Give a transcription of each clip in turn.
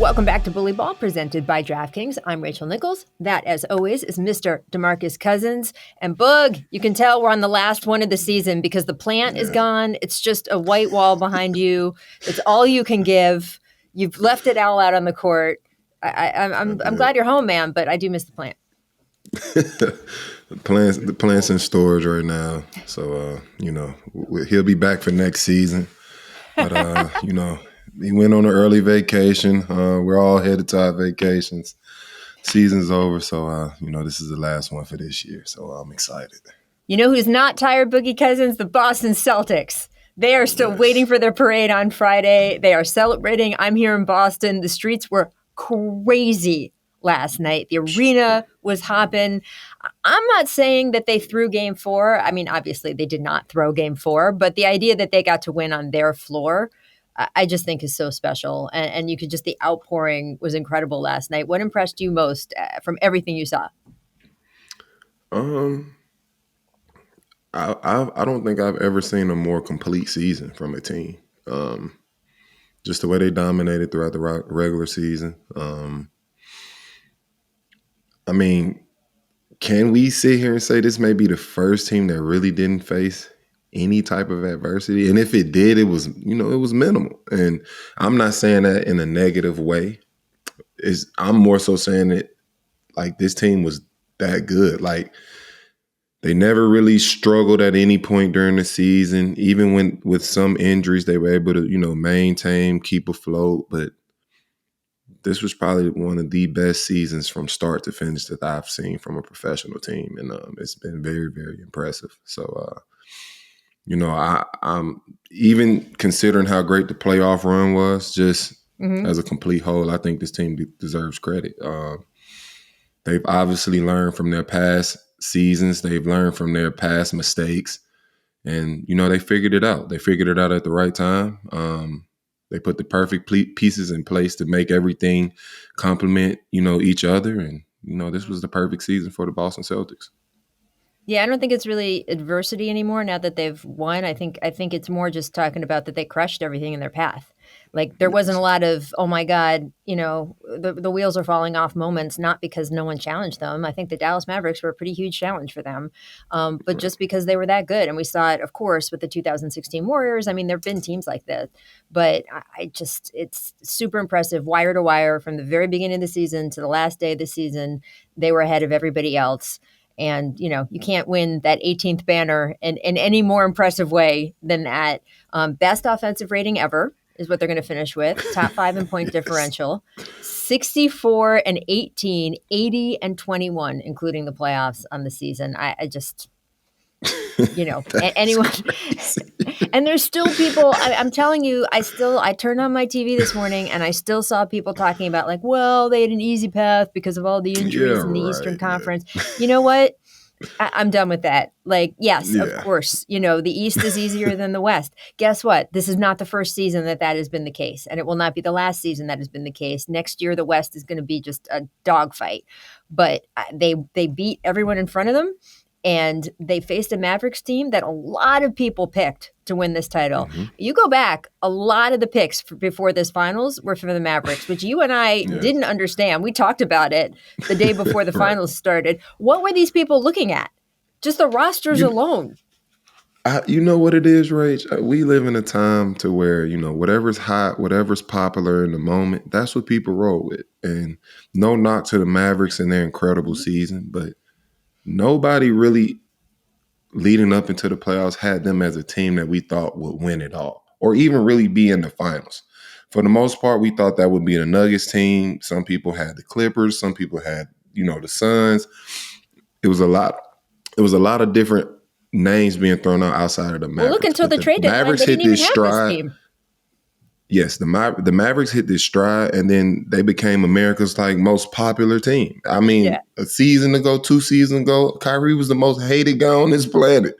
Welcome back to Bully Ball, presented by DraftKings. I'm Rachel Nichols. That, as always, is Mr. DeMarcus Cousins. And Boog, you can tell we're on the last one of the season because the plant is gone. It's just a white wall behind you. It's all you can give. You've left it all out on the court. I'm glad you're home, man, but I do miss the plant. The plant's in storage right now. So, he'll be back for next season. But, he went on an early vacation. We're all headed to our vacations. Season's over, so this is the last one for this year. So I'm excited. You know who's not tired, Boogie Cousins? The Boston Celtics. They are still waiting for their parade on Friday. They are celebrating. I'm here in Boston. The streets were crazy last night. The arena was hopping. I'm not saying that they threw Game 4. I mean, obviously they did not throw Game 4, but the idea that they got to win on their floor, I just think is so special. And you could just, the outpouring was incredible last night. What impressed you most from everything you saw? I don't think I've ever seen a more complete season from a team. Just the way they dominated throughout the regular season. I mean, can we sit here and say this may be the first team that really didn't face any type of adversity? And if it did, it was, it was minimal. And I'm not saying that in a negative way. I'm more so saying it like this team was that good. Like they never really struggled at any point during the season. Even with some injuries, they were able to, maintain, keep afloat. But this was probably one of the best seasons from start to finish that I've seen from a professional team. And it's been very, very impressive. So, I'm even considering how great the playoff run was, just as a complete whole, I think this team deserves credit. They've obviously learned from their past seasons. They've learned from their past mistakes. And, they figured it out. They figured it out at the right time. They put the perfect pieces in place to make everything complement, each other. And, this was the perfect season for the Boston Celtics. Yeah, I don't think it's really adversity anymore now that they've won. I think it's more just talking about that they crushed everything in their path. Like there wasn't a lot of, oh my God, the wheels are falling off moments, not because no one challenged them. I think the Dallas Mavericks were a pretty huge challenge for them, but just because they were that good. And we saw it, of course, with the 2016 Warriors. I mean, there have been teams like that, but it's super impressive wire to wire from the very beginning of the season to the last day of the season. They were ahead of everybody else. And, you can't win that 18th banner in any more impressive way than that. Best offensive rating ever is what they're going to finish with. Top 5 in point differential. 64 and 18, 80 and 21, including the playoffs on the season. I just, anyone. And there's still people, I'm telling you, I turned on my TV this morning and I still saw people talking about like, well, they had an easy path because of all the injuries in the Eastern Conference. You know what? I'm done with that. Like, yes, of course, the East is easier than the West. Guess what? This is not the first season that has been the case, and it will not be the last season that has been the case. Next year, the West is going to be just a dogfight. But they beat everyone in front of them, and they faced a Mavericks team that a lot of people picked to win this title. Mm-hmm. You go back, a lot of the picks before this finals were for the Mavericks, which you and I didn't understand. We talked about it the day before the finals started. What were these people looking at? Just the rosters alone. You know what it is, Rach? We live in a time to where, whatever's hot, whatever's popular in the moment, that's what people roll with. And no knock to the Mavericks and their incredible season, but nobody really leading up into the playoffs had them as a team that we thought would win it all or even really be in the finals. For the most part, we thought that would be the Nuggets team. Some people had the Clippers. Some people had, the Suns. It was a lot of different names being thrown out outside of the Mavericks. Well, look, until the trade deadline, they didn't even have this team. Yes, the Mavericks hit this stride, and then they became America's most popular team. I mean, a season ago, 2 seasons ago, Kyrie was the most hated guy on this planet.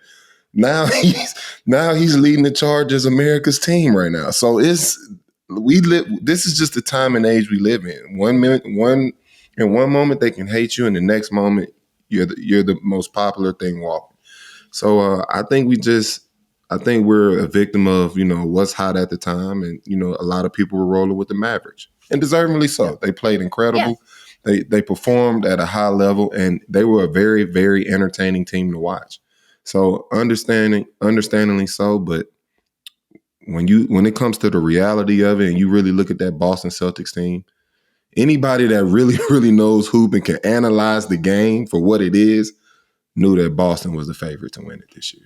Now he's leading the charge as America's team right now. So this is just the time and age we live in. In one moment they can hate you, and the next moment you're the most popular thing walking. So I think we're a victim of, what's hot at the time. And, a lot of people were rolling with the Mavericks. and deservingly so. Yep. They played Yeah. incredible. They performed at a high level, and they were a very, very entertaining team to watch. So understandingly so, but when it comes to the reality of it, and you really look at that Boston Celtics team, anybody that really, really knows hoop and can analyze the game for what it is knew that Boston was the favorite to win it this year.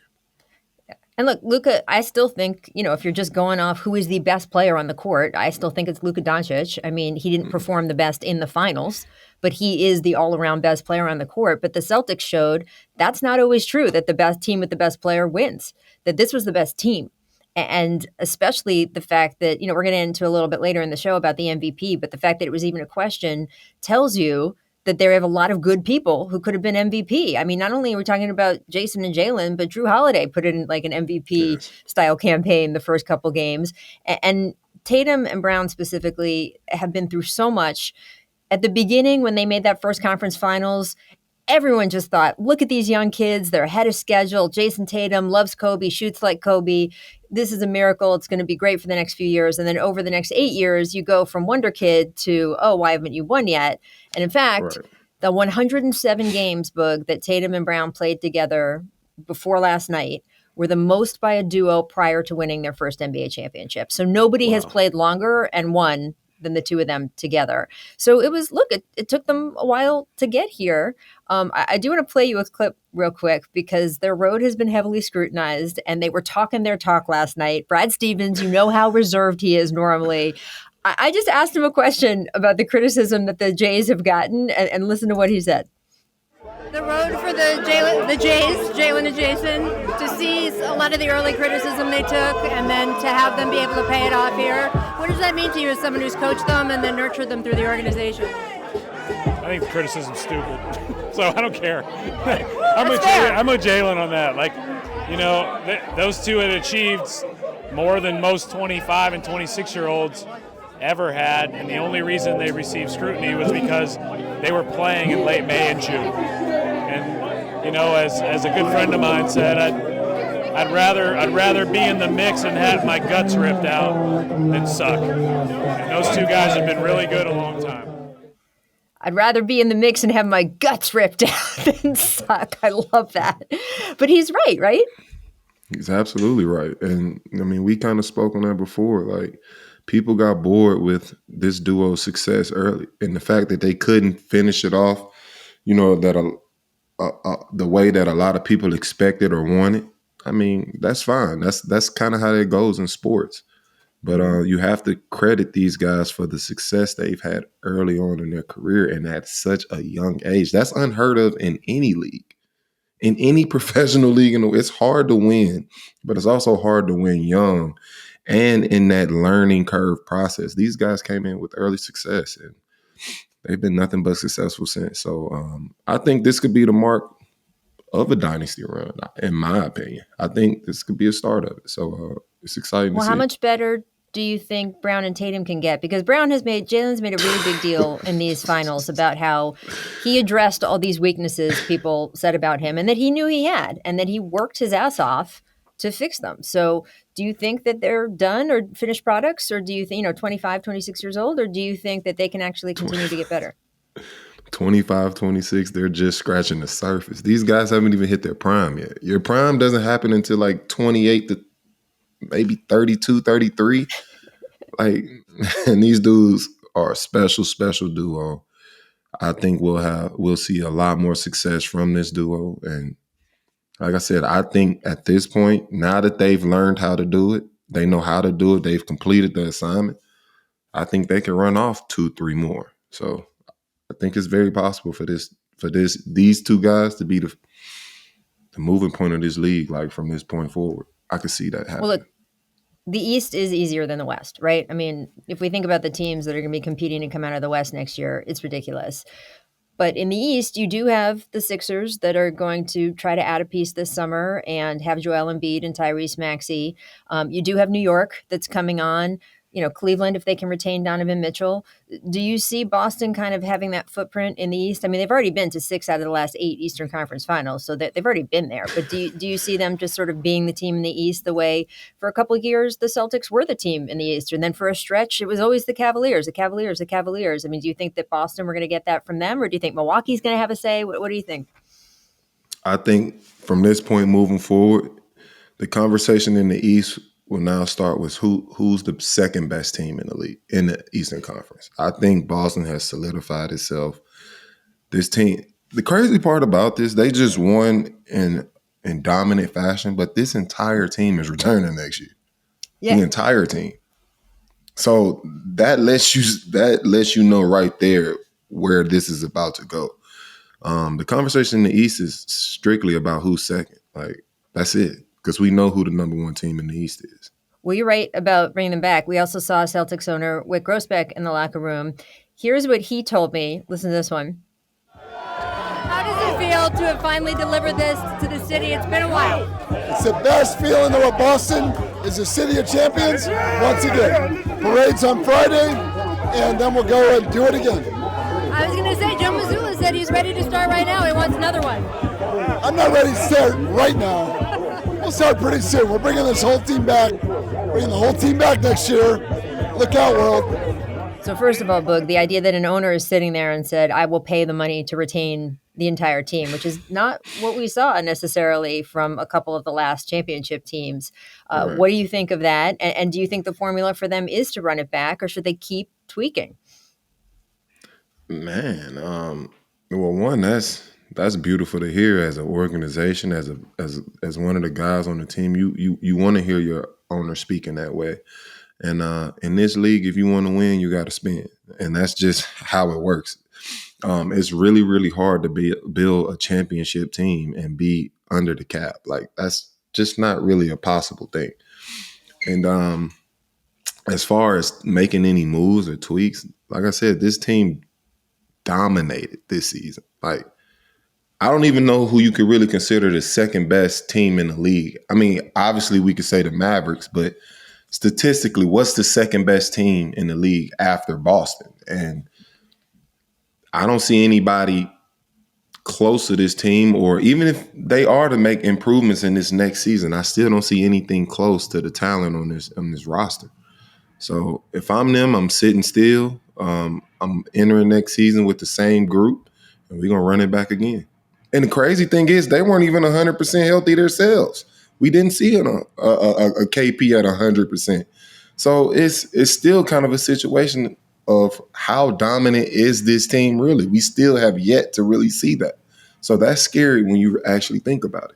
And look, Luka, I still think, if you're just going off who is the best player on the court, I still think it's Luka Doncic. I mean, he didn't perform the best in the finals, but he is the all-around best player on the court. But the Celtics showed that's not always true, that the best team with the best player wins, that this was the best team. And especially the fact that, we're going to get into a little bit later in the show about the MVP, but the fact that it was even a question tells you that there have a lot of good people who could have been MVP. I mean, not only are we talking about Jayson and Jaylen, but Drew Holiday put in like an MVP Yes. style campaign the first couple games. And Tatum and Brown specifically have been through so much. At the beginning, when they made that first conference finals, everyone just thought, look at these young kids. They're ahead of schedule. Jayson Tatum loves Kobe, shoots like Kobe. This is a miracle. It's going to be great for the next few years. And then over the next 8 years, you go from wonder kid to, oh, why haven't you won yet? And in fact, Right. the 107 games, Boog, that Tatum and Brown played together before last night were the most by a duo prior to winning their first NBA championship. So nobody has Wow. played longer and won than the two of them together. So it took them a while to get here. I do want to play you a clip real quick because their road has been heavily scrutinized and they were talking their talk last night. Brad Stevens, you know how reserved he is normally. I just asked him a question about the criticism that the Jays have gotten and listen to what he said. The road for the Jays, Jaylen and Jayson, to see a lot of the early criticism they took and then to have them be able to pay it off here. What does that mean to you as someone who's coached them and then nurtured them through the organization? I think criticism's stupid, so I don't care. I'm with Jaylen on that. Those two had achieved more than most 25 and 26-year-olds ever had, and the only reason they received scrutiny was because they were playing in late May and June. And as a good friend of mine said, I'd rather be in the mix and have my guts ripped out than suck. And those two guys have been really good a long time. I'd rather be in the mix and have my guts ripped out than suck. I love that. But he's right? He's absolutely right. And I mean, we kind of spoke on that before. Like, people got bored with this duo's success early, and the fact that they couldn't finish it off, that the way that a lot of people expected or wanted. I mean, that's fine. That's kind of how it goes in sports. But you have to credit these guys for the success they've had early on in their career and at such a young age. That's unheard of in any league, in any professional league. It's hard to win, but it's also hard to win young. And in that learning curve process, these guys came in with early success, and they've been nothing but successful since. So I think this could be the mark of a dynasty run, in my opinion. I think this could be a start of it. So it's exciting to see. Well, how much better do you think Brown and Tatum can get? Because Jaylen's made a really big deal in these finals about how he addressed all these weaknesses people said about him and that he knew he had, and that he worked his ass off to fix them. So do you think that they're done or finished products, or do you think, 25, 26 years old, or do you think that they can actually continue to get better? 25, 26, they're just scratching the surface. These guys haven't even hit their prime yet. Your prime doesn't happen until like 28 to maybe 32, 33. And these dudes are a special, special duo. I think we'll see a lot more success from this duo. And like I said, I think at this point, now that they've learned how to do it, they know how to do it, they've completed the assignment, I think they can run off 2-3 more. So I think it's very possible for these two guys to be the moving point of this league, like from this point forward. I could see that happening. Well, look, the East is easier than the West, right? I mean, if we think about the teams that are going to be competing to come out of the West next year, it's ridiculous. But in the East, you do have the Sixers that are going to try to add a piece this summer and have Joel Embiid and Tyrese Maxey. You do have New York that's coming on. Cleveland, if they can retain Donovan Mitchell. Do you see Boston kind of having that footprint in the East? I mean, they've already been to 6 out of the last 8 Eastern Conference Finals, so they've already been there. But do you see them just sort of being the team in the East the way for a couple of years the Celtics were the team in the East, and then for a stretch it was always the Cavaliers. I mean, do you think that Boston, we're going to get that from them, or do you think Milwaukee's going to have a say? What do you think? I think from this point moving forward, the conversation in the East will now start with who's the second best team in the league in the Eastern Conference. I think Boston has solidified itself. This team, the crazy part about this, they just won in dominant fashion, but this entire team is returning next year. Yeah. The entire team. So that lets you know right there where this is about to go. The conversation in the East is strictly about who's second. Like, that's it. Because we know who the number one team in the East is. Well, you're right about bringing them back. We also saw Celtics owner Wick Grossbeck in the locker room. Here's what he told me. Listen to this one. How does it feel to have finally delivered this to the city? It's been a while. It's the best feeling that Boston is the city of champions once again. Parade's on Friday, and then we'll go and do it again. I was going to say, Joe Mazzulla said he's ready to start right now. He wants another one. I'm not ready to start right now. We'll start pretty soon. We're bringing this whole team back. Bringing the whole team back next year. Look out, world. So first of all, Boog, the idea that an owner is sitting there and said, I will pay the money to retain the entire team, which is not what we saw necessarily from a couple of the last championship teams. Right. What do you think of that? And do you think the formula for them is to run it back, or should they keep tweaking? Man, well, one, that's beautiful to hear as an organization, as one of the guys on the team. You want to hear your owner speaking that way. And in this league, if you want to win, you got to spend. And that's just how it works. It's really, really hard to build a championship team and be under the cap. Like, that's just not really a possible thing. And as far as making any moves or tweaks, like I said, this team dominated this season. Like, I don't even know who you could really consider the second best team in the league. I mean, obviously we could say the Mavericks, but statistically, what's the second best team in the league after Boston? And I don't see anybody close to this team, or even if they are to make improvements in this next season, I still don't see anything close to the talent on this roster. So if I'm them, I'm sitting still. I'm entering next season with the same group, and we're going to run it back again. And the crazy thing is, they weren't even 100% healthy themselves. We didn't see a KP at 100%. So it's still kind of a situation of how dominant is this team really. We still have yet to really see that. So that's scary when you actually think about it.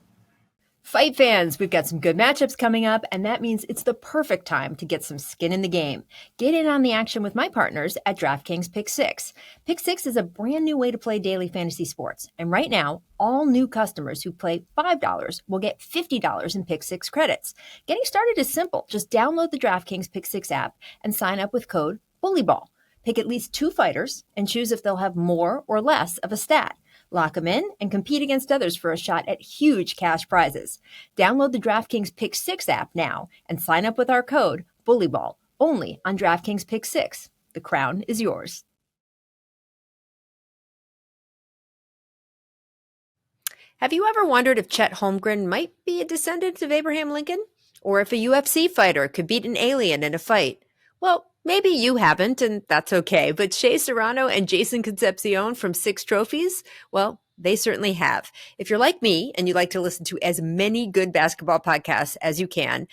Fight fans, we've got some good matchups coming up, and that means it's the perfect time to get some skin in the game. Get in on the action with my partners at DraftKings Pick 6. Pick 6 is a brand new way to play daily fantasy sports. And right now, all new customers who play $5 will get $50 in Pick 6 credits. Getting started is simple. Just download the DraftKings Pick 6 app and sign up with code BULLYBALL. Pick at least 2 fighters and choose if they'll have more or less of a stat. Lock them in and compete against others for a shot at huge cash prizes. Download the DraftKings Pick 6 app now and sign up with our code BULLYBALL only on DraftKings Pick 6. The crown is yours. Have you ever wondered if Chet Holmgren might be a descendant of Abraham Lincoln? Or if a UFC fighter could beat an alien in a fight? Well, maybe you haven't, and that's okay. But Shea Serrano and Jayson Concepcion from Six Trophies, well, they certainly have. If you're like me and you like to listen to as many good basketball podcasts as you can,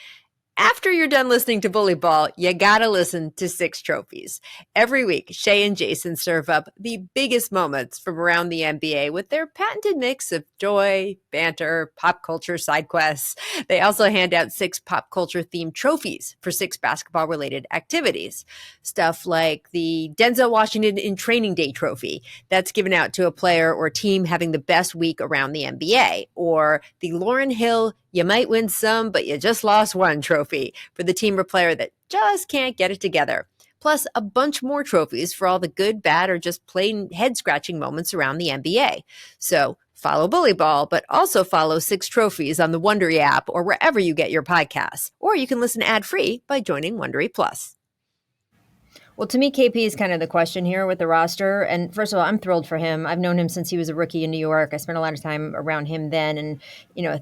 after you're done listening to Bully Ball, you gotta listen to Six Trophies. Every week, Shea and Jayson serve up the biggest moments from around the NBA with their patented mix of joy, banter, pop culture side quests. They also hand out 6 pop culture themed trophies for 6 basketball-related activities. Stuff like the Denzel Washington in Training Day trophy that's given out to a player or team having the best week around the NBA, or the Lauryn Hill You Might Win Some, but You Just Lost One trophy for the team or player that just can't get it together. Plus a bunch more trophies for all the good, bad, or just plain head-scratching moments around the NBA. So follow Bully Ball, but also follow Six Trophies on the Wondery app or wherever you get your podcasts. Or you can listen ad-free by joining Wondery Plus. Well, to me, KP is kind of the question here with the roster. And first of all, I'm thrilled for him. I've known him since he was a rookie in New York. I spent a lot of time around him then. And,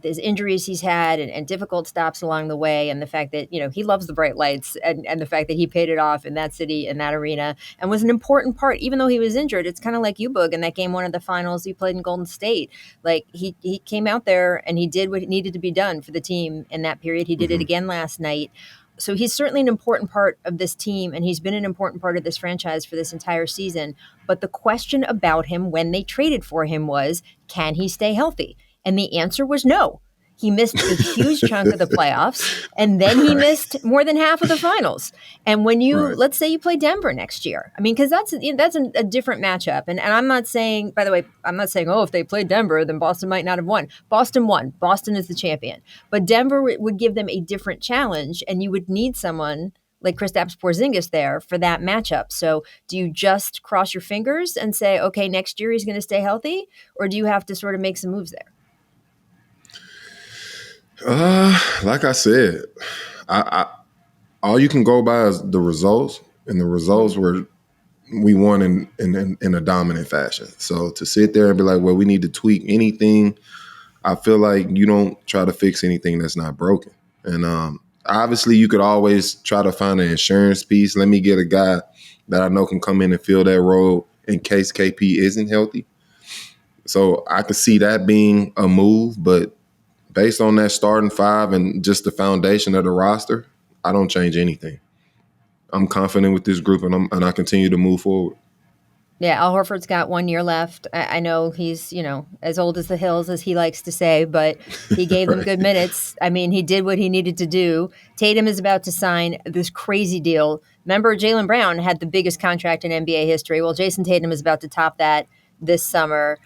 his injuries he's had and difficult stops along the way. And the fact that, he loves the bright lights and the fact that he paid it off in that city, in that arena, and was an important part, even though he was injured. It's kind of like you, Boog, in that game one of the finals he played in Golden State. Like he came out there and he did what needed to be done for the team in that period. He did it again last night. So he's certainly an important part of this team, and he's been an important part of this franchise for this entire season. But the question about him when they traded for him was, can he stay healthy? And the answer was no. He missed a huge chunk of the playoffs, and then he missed more than half of the finals. And when let's say you play Denver next year, I mean, because that's a different matchup. And I'm not saying, by the way, I'm not saying, if they played Denver, then Boston might not have won. Boston won. Boston is the champion. But Denver would give them a different challenge, and you would need someone like Kristaps Porzingis there for that matchup. So do you just cross your fingers and say, okay, next year he's going to stay healthy, or do you have to sort of make some moves there? Like I said, I all you can go by is the results, and the results were we won in a dominant fashion. So to sit there and be like, well, we need to tweak anything, I feel like you don't try to fix anything that's not broken. And obviously, you could always try to find an insurance piece. Let me get a guy that I know can come in and fill that role in case KP isn't healthy. So I could see that being a move, but based on that starting five and just the foundation of the roster, I don't change anything. I'm confident with this group, and I continue to move forward. Yeah, Al Horford's got 1 year left. I know he's, as old as the hills, as he likes to say, but he gave them good minutes. I mean, he did what he needed to do. Tatum is about to sign this crazy deal. Remember, Jaylen Brown had the biggest contract in NBA history. Well, Jayson Tatum is about to top that this summer.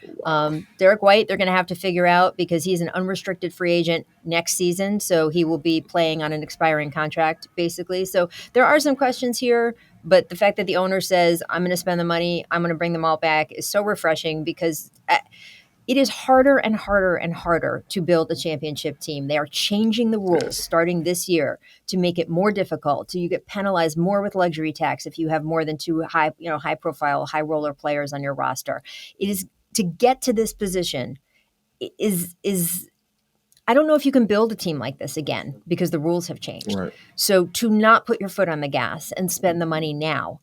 Derek White, they're going to have to figure out because he's an unrestricted free agent next season. So he will be playing on an expiring contract, basically. So there are some questions here. But the fact that the owner says, I'm going to spend the money, I'm going to bring them all back is so refreshing because it is harder and harder and harder to build a championship team. They are changing the rules starting this year to make it more difficult. So you get penalized more with luxury tax if you have more than two high profile, high roller players on your roster. It is to get to this position is I don't know if you can build a team like this again because the rules have changed. Right. So to not put your foot on the gas and spend the money now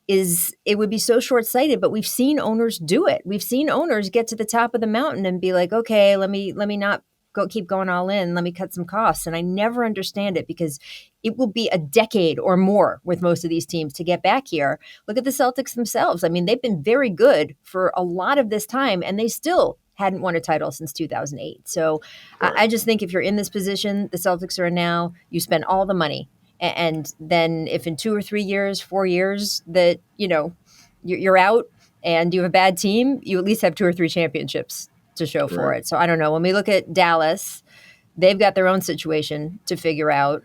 it would be so short-sighted, but we've seen owners do it. We've seen owners get to the top of the mountain and be like, okay, let me not keep going all in. Let me cut some costs. And I never understand it because it will be a decade or more with most of these teams to get back here. Look at the Celtics themselves. I mean, they've been very good for a lot of this time, and they still hadn't won a title since 2008. So I just think if you're in this position, the Celtics are in now, you spend all the money. And then if in 2 or 3 years, 4 years that, you're out and you have a bad team, you at least have 2 or 3 championships to show for it. So I don't know. When we look at Dallas, they've got their own situation to figure out.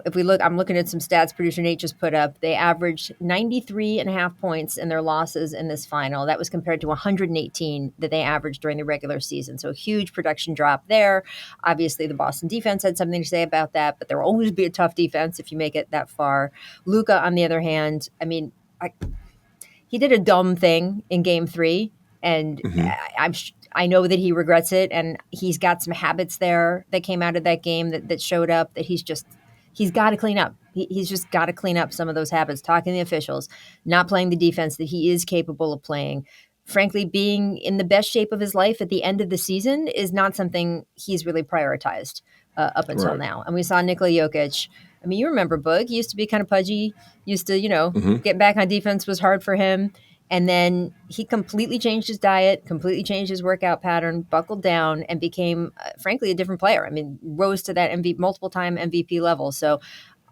If we look, I'm looking at some stats producer Nate just put up. They averaged 93.5 points in their losses in this final. That was compared to 118 that they averaged during the regular season. So a huge production drop there. Obviously, the Boston defense had something to say about that, but there will always be a tough defense if you make it that far. Luka, on the other hand, I mean, he did a dumb thing in Game 3, and I know that he regrets it, and he's got some habits there that came out of that game that showed up that he's got to clean up. He's just got to clean up some of those habits, talking to the officials, not playing the defense that he is capable of playing. Frankly, being in the best shape of his life at the end of the season is not something he's really prioritized up until now. And we saw Nikola Jokic. I mean, you remember Boog. He used to be kind of pudgy, used to, get back on defense was hard for him. And then he completely changed his diet, completely changed his workout pattern, buckled down, and became, frankly, a different player. I mean, rose to that multiple-time MVP level. So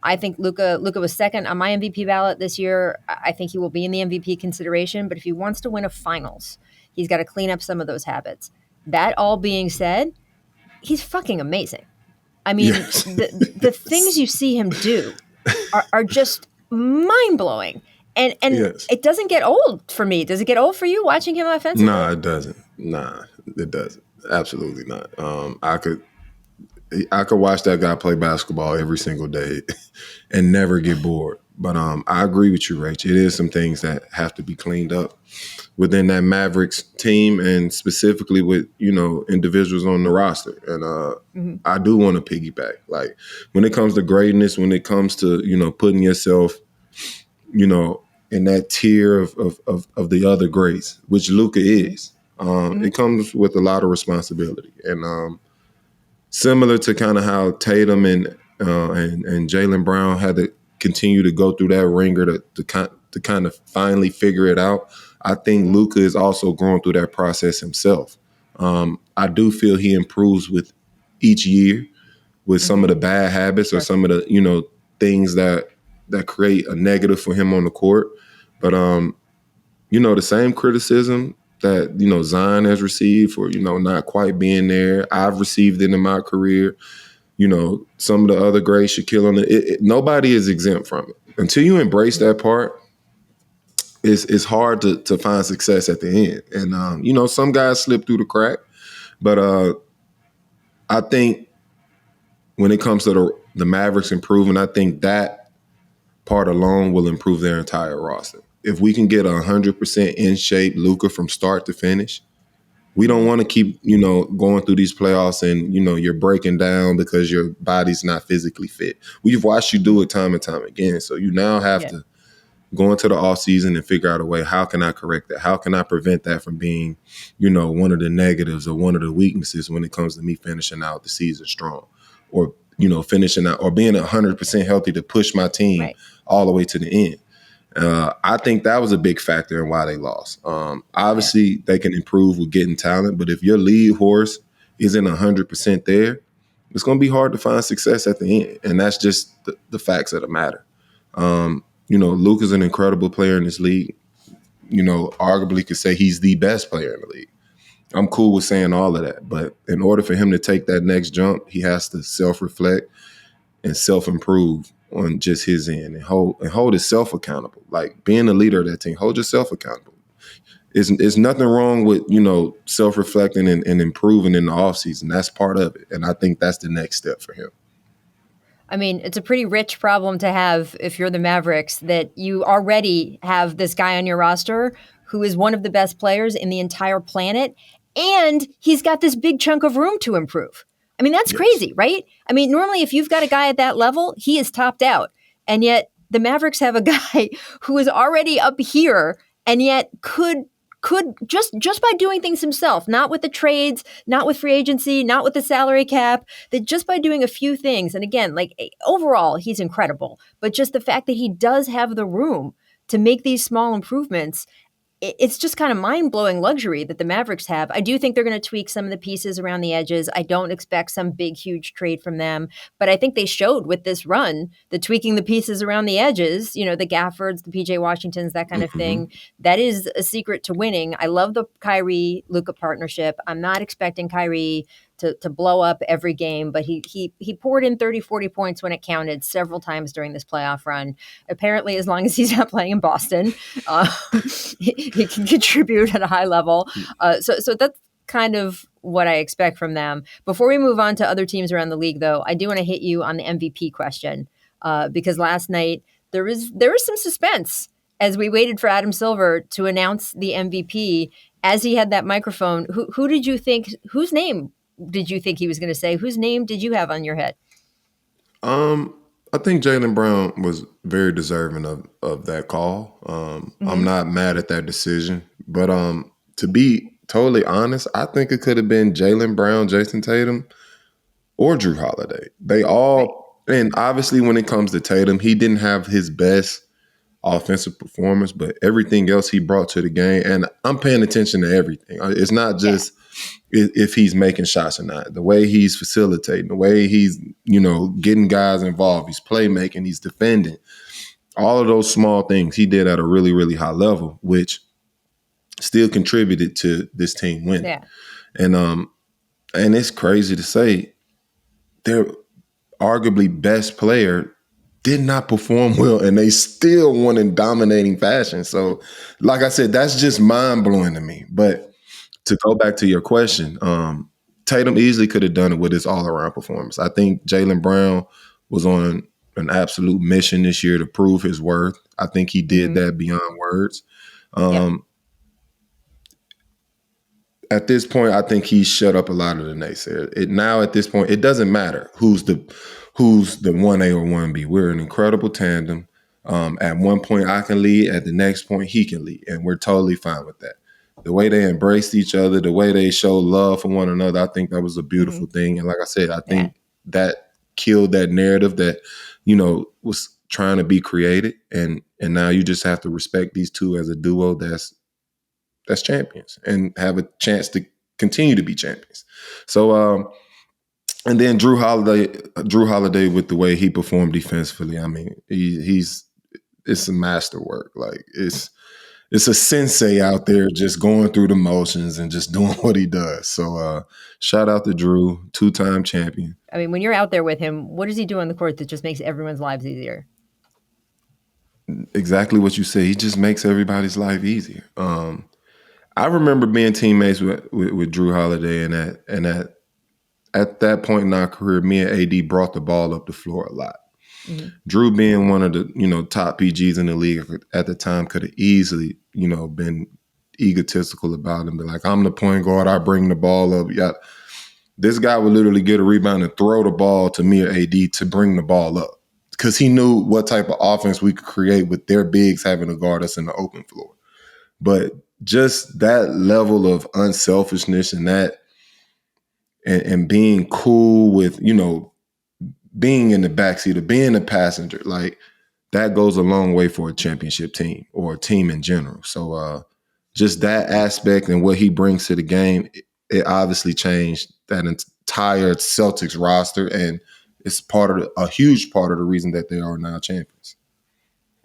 I think Luka was second on my MVP ballot this year. I think he will be in the MVP consideration. But if he wants to win a finals, he's got to clean up some of those habits. That all being said, he's fucking amazing. I mean, the things you see him do are just mind-blowing. And it doesn't get old for me. Does it get old for you watching him offensively? No, it doesn't. Nah, it doesn't. Absolutely not. I could watch that guy play basketball every single day and never get bored But I agree with you, Rach. It is some things that have to be cleaned up within that Mavericks team, and specifically with, individuals on the roster. And I do want to piggyback. Like, when it comes to greatness, when it comes to, putting yourself, in that tier of the other greats, which Luka is, it comes with a lot of responsibility. And similar to kind of how Tatum and Jaylen Brown had to continue to go through that ringer to kind of finally figure it out, I think Luka is also going through that process himself. I do feel he improves with each year with some of the bad habits or some of the, things that create a negative for him on the court. But, the same criticism that, Zion has received for, not quite being there, I've received it in my career. Some of the other greats, Shaquille, nobody is exempt from it. Until you embrace that part, it's hard to find success at the end. And, some guys slip through the crack. But I think when it comes to the Mavericks improving, I think that part alone will improve their entire roster. If we can get 100% in shape Luka from start to finish, we don't want to keep, going through these playoffs and, you're breaking down because your body's not physically fit. We've watched you do it time and time again. So you now have to go into the offseason and figure out a way, how can I correct that? How can I prevent that from being, one of the negatives or one of the weaknesses when it comes to me finishing out the season strong, or, finishing out or being 100% healthy to push my team all the way to the end. I think that was a big factor in why they lost. Obviously, they can improve with getting talent, but if your lead horse isn't 100% there, it's going to be hard to find success at the end. And that's just the facts of the matter. Luka's an incredible player in this league. Arguably could say he's the best player in the league. I'm cool with saying all of that. But in order for him to take that next jump, he has to self-reflect and self-improve on just his end and hold himself accountable. Like, being the leader of that team, hold yourself accountable. There's nothing wrong with, self-reflecting and improving in the offseason. That's part of it. And I think that's the next step for him. I mean, it's a pretty rich problem to have if you're the Mavericks, that you already have this guy on your roster who is one of the best players in the entire planet, and he's got this big chunk of room to improve. I mean, that's crazy, right? I mean, normally if you've got a guy at that level, he is topped out. And yet the Mavericks have a guy who is already up here and yet could just by doing things himself, not with the trades, not with free agency, not with the salary cap, that just by doing a few things. And again, like, overall, he's incredible. But just the fact that he does have the room to make these small improvements, it's just kind of mind-blowing luxury that the Mavericks have. I do think they're going to tweak some of the pieces around the edges. I don't expect some big, huge trade from them. But I think they showed with this run, the tweaking the pieces around the edges, the Gaffords, the PJ Washingtons, that kind of thing. That is a secret to winning. I love the Kyrie-Luka partnership. I'm not expecting Kyrie to blow up every game, but he poured in 30, 40 points when it counted several times during this playoff run. Apparently, as long as he's not playing in Boston, he can contribute at a high level. So that's kind of what I expect from them. Before we move on to other teams around the league, though, I do want to hit you on the MVP question, because last night there was some suspense as we waited for Adam Silver to announce the MVP. As he had that microphone, who did you think, whose name did you think he was going to say? Whose name did you have on your head? I think Jaylen Brown was very deserving of that call. I'm not mad at that decision, but to be totally honest, I think it could have been Jaylen Brown, Jayson Tatum, or Drew Holiday. They all, and obviously when it comes to Tatum, he didn't have his best offensive performance, but everything else he brought to the game, and I'm paying attention to everything. It's not just if he's making shots or not. The way he's facilitating, the way he's, getting guys involved, he's playmaking, he's defending. All of those small things he did at a really, really high level, which still contributed to this team winning. Yeah. And it's crazy to say their arguably best player did not perform well, and they still won in dominating fashion. So, like I said, that's just mind-blowing to me. But to go back to your question, Tatum easily could have done it with his all-around performance. I think Jaylen Brown was on an absolute mission this year to prove his worth. I think he did that beyond words. At this point, I think he's shut up a lot of the naysayers. Now at this point, it doesn't matter who's the 1A or 1B. We're an incredible tandem. At one point, I can lead. At the next point, he can lead. And we're totally fine with that. The way they embraced each other, the way they showed love for one another, I think that was a beautiful thing. And like I said, I think that killed that narrative that, was trying to be created. And now you just have to respect these two as a duo that's champions and have a chance to continue to be champions. So, and then Drew Holiday with the way he performed defensively. I mean, it's a masterwork. Like it's a sensei out there just going through the motions and just doing what he does. So shout out to Drew, 2-time champion. I mean, when you're out there with him, what does he do on the court that just makes everyone's lives easier? Exactly what you say. He just makes everybody's life easier. I remember being teammates with Drew Holiday, and at that point in our career, me and AD brought the ball up the floor a lot. Mm-hmm. Drew, being one of the top PGs in the league at the time, could have easily been egotistical about it and be like, I'm the point guard, I bring the ball up. Yeah, this guy would literally get a rebound and throw the ball to me or AD to bring the ball up because he knew what type of offense we could create with their bigs having to guard us in the open floor. But just that level of unselfishness and and being cool with, being in the backseat or being a passenger, like that goes a long way for a championship team or a team in general. So just that aspect and what he brings to the game, it obviously changed that entire Celtics roster, and it's a huge part of the reason that they are now champions.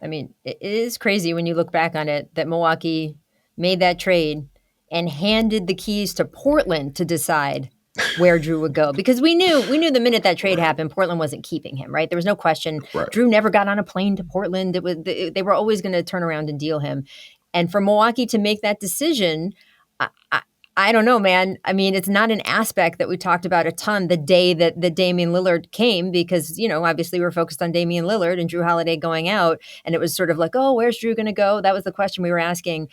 I mean, it is crazy when you look back on it that Milwaukee made that trade and handed the keys to Portland to decide where Drew would go, because we knew the minute that trade happened, Portland wasn't keeping him, right? There was no question. Right. Drew never got on a plane to Portland. They were always going to turn around and deal him. And for Milwaukee to make that decision, I don't know, man. I mean, it's not an aspect that we talked about a ton the day that Damian Lillard came, because, obviously we were focused on Damian Lillard and Drew Holiday going out. And it was sort of like, oh, where's Drew going to go? That was the question we were asking.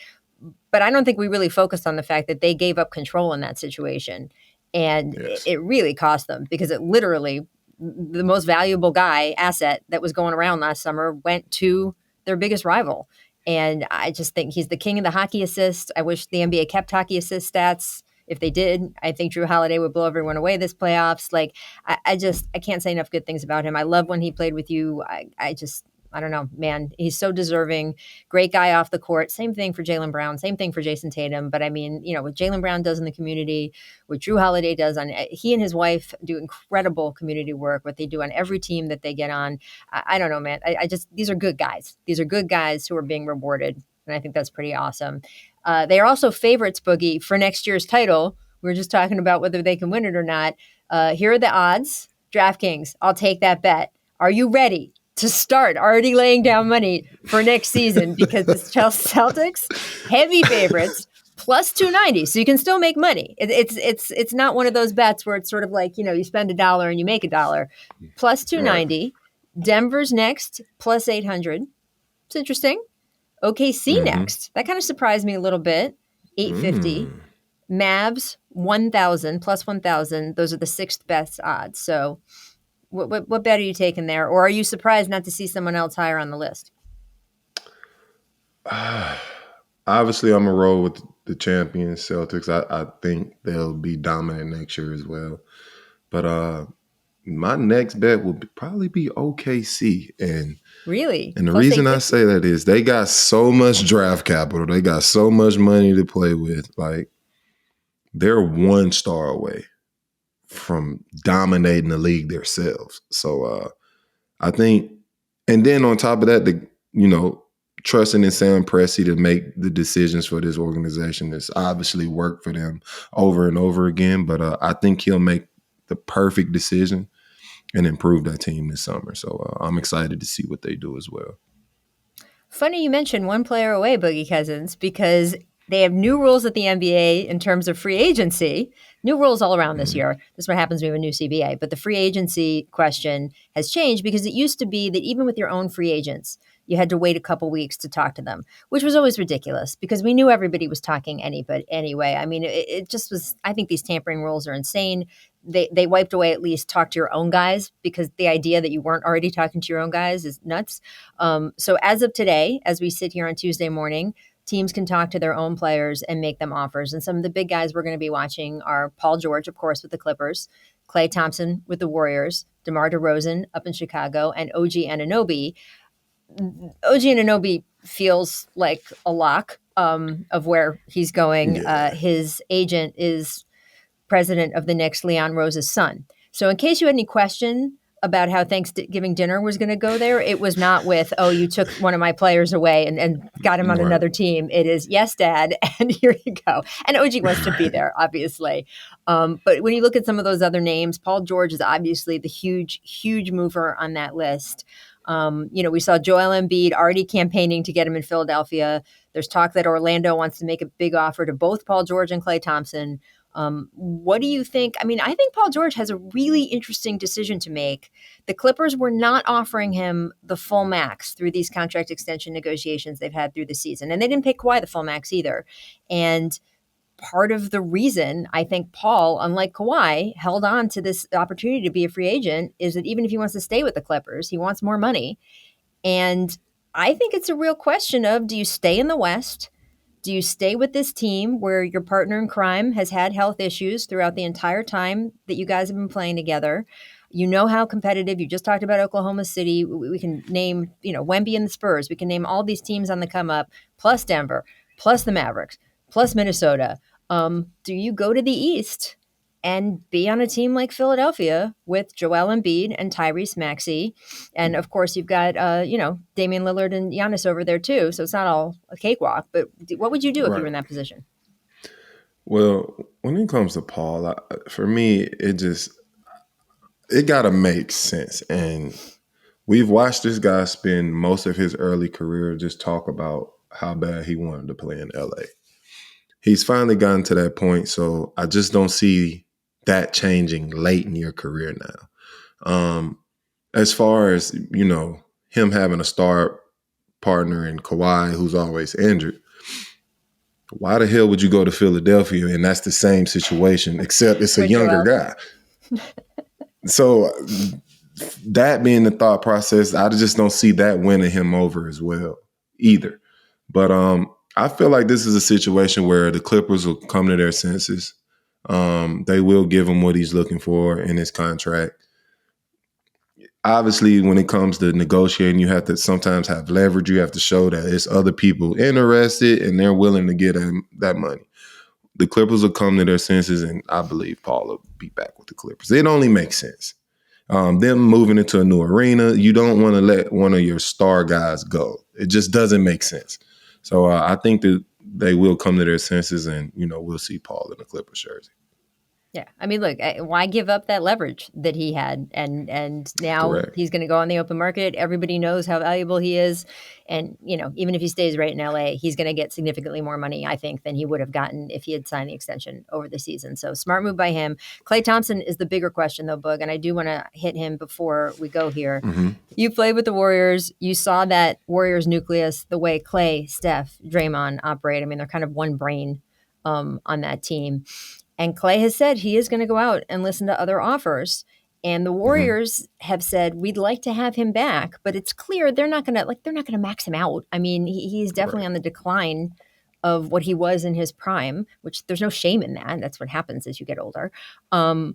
But I don't think we really focused on the fact that they gave up control in that situation. And it really cost them, because it literally, the most valuable asset that was going around last summer went to their biggest rival. And I just think he's the king of the hockey assist. I wish the NBA kept hockey assist stats. If they did, I think Drew Holiday would blow everyone away this playoffs. Like, I can't say enough good things about him. I love when he played with you. I don't know, man, he's so deserving. Great guy off the court. Same thing for Jaylen Brown. Same thing for Jayson Tatum. But I mean, what Jaylen Brown does in the community, what Drew Holiday does he and his wife do incredible community work, what they do on every team that they get on. I don't know, man. These are good guys. These are good guys who are being rewarded. And I think that's pretty awesome. They are also favorites, Boogie, for next year's title. We were just talking about whether they can win it or not. Here are the odds. DraftKings, I'll take that bet. Are you ready to start already laying down money for next season? Because the Chelsea Celtics, heavy favorites, plus 290. So you can still make money. It's not one of those bets where it's sort of like, you spend $1 and you make $1. Plus 290. Right. Denver's next, plus 800. It's interesting. OKC next. That kind of surprised me a little bit. 850. Mavs, 1,000, plus 1,000. Those are the sixth best odds. So what bet are you taking there? Or are you surprised not to see someone else higher on the list? Obviously, I'm a roll with the champions, Celtics. I think they'll be dominant next year as well. But my next bet will probably be OKC. And really? And the reason I say that is they got so much draft capital. They got so much money to play with. Like, they're one star away from dominating the league themselves. So I think, and then on top of that, trusting in Sam Presti to make the decisions for this organization has obviously worked for them over and over again. But I think he'll make the perfect decision and improve that team this summer. So I'm excited to see what they do as well. Funny you mentioned one player away, Boogie Cousins, because they have new rules at the NBA in terms of free agency New rules all around this year. This is what happens when we have a new CBA. But the free agency question has changed because it used to be that even with your own free agents, you had to wait a couple weeks to talk to them, which was always ridiculous because we knew everybody was talking anyway. I mean, it just was. I think these tampering rules are insane. They wiped away at least talk to your own guys, because the idea that you weren't already talking to your own guys is nuts. So as of today, as we sit here on Tuesday morning, teams can talk to their own players and make them offers. And some of the big guys we're going to be watching are Paul George, of course, with the Clippers, Klay Thompson with the Warriors, DeMar DeRozan up in Chicago, and OG Anunoby. OG Anunoby feels like a lock of where he's going. Yeah. His agent is president of the Knicks, Leon Rose's son. So in case you had any question about how Thanksgiving dinner was going to go there, it was not with, oh, you took one of my players away and got him on another team. It is, yes, Dad, and here you go. And OG wants to be there, obviously. But when you look at some of those other names, Paul George is obviously the huge mover on that list. We saw Joel Embiid already campaigning to get him in Philadelphia. There's talk that Orlando wants to make a big offer to both Paul George and Klay Thompson. What do you think? I mean, I think Paul George has a really interesting decision to make. The Clippers were not offering him the full max through these contract extension negotiations they've had through the season. And they didn't pay Kawhi the full max either. And part of the reason I think Paul, unlike Kawhi, held on to this opportunity to be a free agent is that even if he wants to stay with the Clippers, he wants more money. And I think it's a real question of, do you stay in the West? Do you stay with this team where your partner in crime has had health issues throughout the entire time that you guys have been playing together? You know how competitive. You just talked about Oklahoma City. We can name, Wemby and the Spurs. We can name all these teams on the come up, plus Denver, plus the Mavericks, plus Minnesota. Do you go to the East and be on a team like Philadelphia with Joel Embiid and Tyrese Maxey? And of course, you've got, Damian Lillard and Giannis over there too. So it's not all a cakewalk, but what would you do if you were in that position? Well, when it comes to Paul, for me, it got to make sense. And we've watched this guy spend most of his early career just talk about how bad he wanted to play in LA. He's finally gotten to that point, so I just don't see that changing late in your career now. As far as, him having a star partner in Kawhi who's always injured, why the hell would you go to Philadelphia and that's the same situation, except it's a younger guy? So that being the thought process, I just don't see that winning him over as well either. But I feel like this is a situation where the Clippers will come to their senses. They will give him what he's looking for in his contract. Obviously, when it comes to negotiating, you have to sometimes have leverage. You have to show that there's other people interested and they're willing to get him that money. The Clippers will come to their senses, and I believe Paul will be back with the Clippers. It only makes sense. Them moving into a new arena, you don't want to let one of your star guys go. It just doesn't make sense. So I think that they will come to their senses, and, we'll see Paul in the Clippers jersey. Yeah. I mean, look, why give up that leverage that he had? And now Correct. He's going to go on the open market. Everybody knows how valuable he is. And, even if he stays right in LA, he's going to get significantly more money, I think, than he would have gotten if he had signed the extension over the season. So smart move by him. Klay Thompson is the bigger question, though, Boog. And I do want to hit him before we go here. Mm-hmm. You played with the Warriors. You saw that Warriors nucleus, the way Klay, Steph, Draymond operate. I mean, they're kind of one brain on that team. And Klay has said he is going to go out and listen to other offers. And the Warriors have said, we'd like to have him back, but it's clear they're not going to max him out. I mean, he's definitely on the decline of what he was in his prime, which there's no shame in that. That's what happens as you get older. And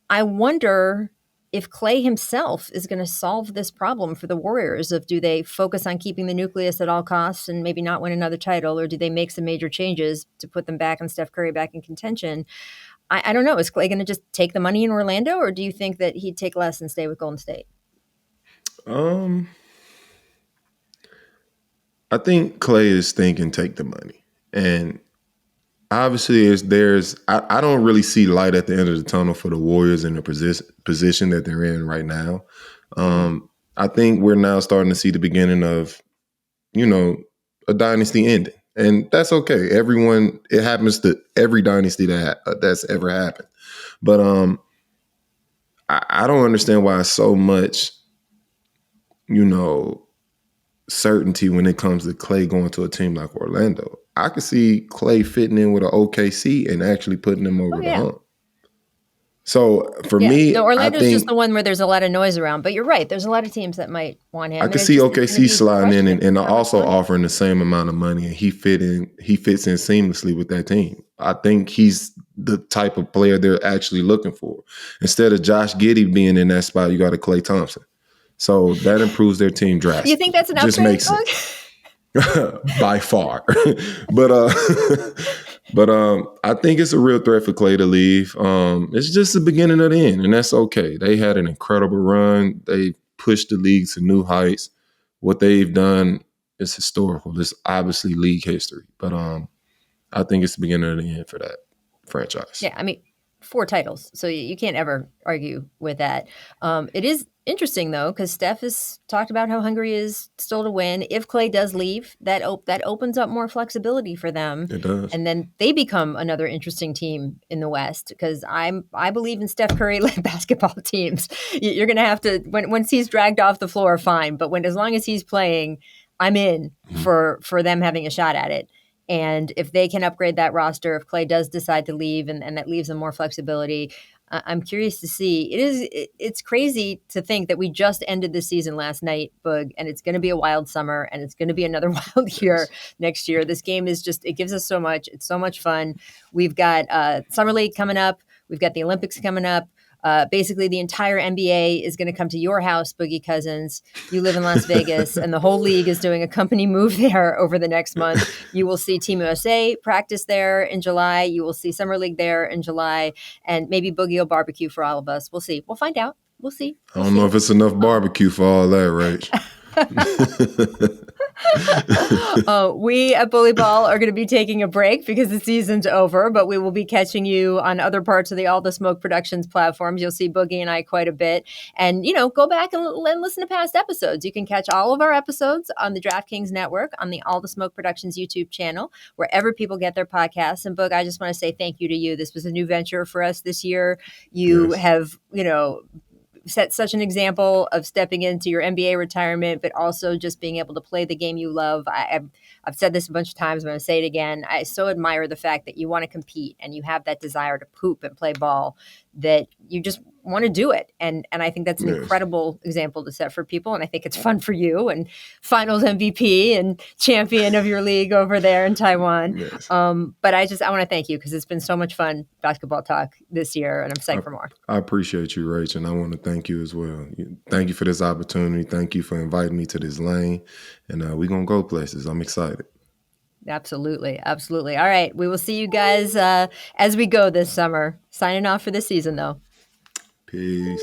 I wonder if Klay himself is going to solve this problem for the Warriors of, do they focus on keeping the nucleus at all costs and maybe not win another title, or do they make some major changes to put them back and Steph Curry back in contention? I don't know. Is Klay going to just take the money in Orlando, or do you think that he'd take less and stay with Golden State? I think Klay is thinking take the money. And obviously, I don't really see light at the end of the tunnel for the Warriors in the position that they're in right now. I think we're now starting to see the beginning of, a dynasty ending. And that's okay. It happens to every dynasty that's ever happened. But I don't understand why so much, certainty when it comes to Clay going to a team like Orlando. I could see Clay fitting in with an OKC and actually putting them over the hump. So for me, no, Orlando's I think just the one where there's a lot of noise around. But you're right. There's a lot of teams that might want him. I could see OKC sliding in and also offering the same amount of money, and he fits in seamlessly with that team. I think he's the type of player they're actually looking for. Instead of Josh Giddey being in that spot, you got a Klay Thompson. So that improves their team drastically. You think that's an upgrade? Just makes sense. By far. but I think it's a real threat for Klay to leave. It's just the beginning of the end, and that's okay. They had an incredible run. They pushed the league to new heights. What they've done is historical. It's obviously league history. But I think it's the beginning of the end for that franchise. Yeah, I mean, 4 titles, so you can't ever argue with that. It is interesting, though, because Steph has talked about how hungry he is still to win. If Klay does leave, that opens up more flexibility for them. It does. And then they become another interesting team in the West, because I believe in Steph Curry-led basketball teams. You're going to have to, once he's dragged off the floor, fine. But as long as he's playing, I'm in for them having a shot at it. And if they can upgrade that roster, if Klay does decide to leave and that leaves them more flexibility, I'm curious to see. It's crazy to think that we just ended the season last night, Boog, and it's going to be a wild summer and it's going to be another wild year next year. This game it gives us so much. It's so much fun. We've got Summer League coming up. We've got the Olympics coming up. Basically, the entire NBA is going to come to your house, Boogie Cousins. You live in Las Vegas, and the whole league is doing a company move there over the next month. You will see Team USA practice there in July. You will see Summer League there in July, and maybe Boogie will barbecue for all of us. We'll see. We'll find out. We'll see. I don't know if it's enough barbecue for all that, Rach. We at Bully Ball are going to be taking a break because the season's over, but we will be catching you on other parts of the All the Smoke Productions platforms. You'll see Boogie and I quite a bit. And, go back and listen to past episodes. You can catch all of our episodes on the DraftKings Network, on the All the Smoke Productions YouTube channel, wherever people get their podcasts. And Boog, I just want to say thank you to you. This was a new venture for us this year. You have, set such an example of stepping into your NBA retirement, but also just being able to play the game you love. I've said this a bunch of times, I'm going to say it again. I so admire the fact that you want to compete and you have that desire to poop and play ball, that you just want to do it. And I think that's an incredible example to set for people. And I think it's fun for you, and finals MVP and champion of your league over there in Taiwan. Yes. But I want to thank you, because it's been so much fun basketball talk this year, and I'm psyched for more. I appreciate you, Rach, and I want to thank you as well. Thank you for this opportunity. Thank you for inviting me to this lane. And we're going to go places. I'm excited. Absolutely. Absolutely. All right. We will see you guys as we go this summer. Signing off for this season, though. Peace.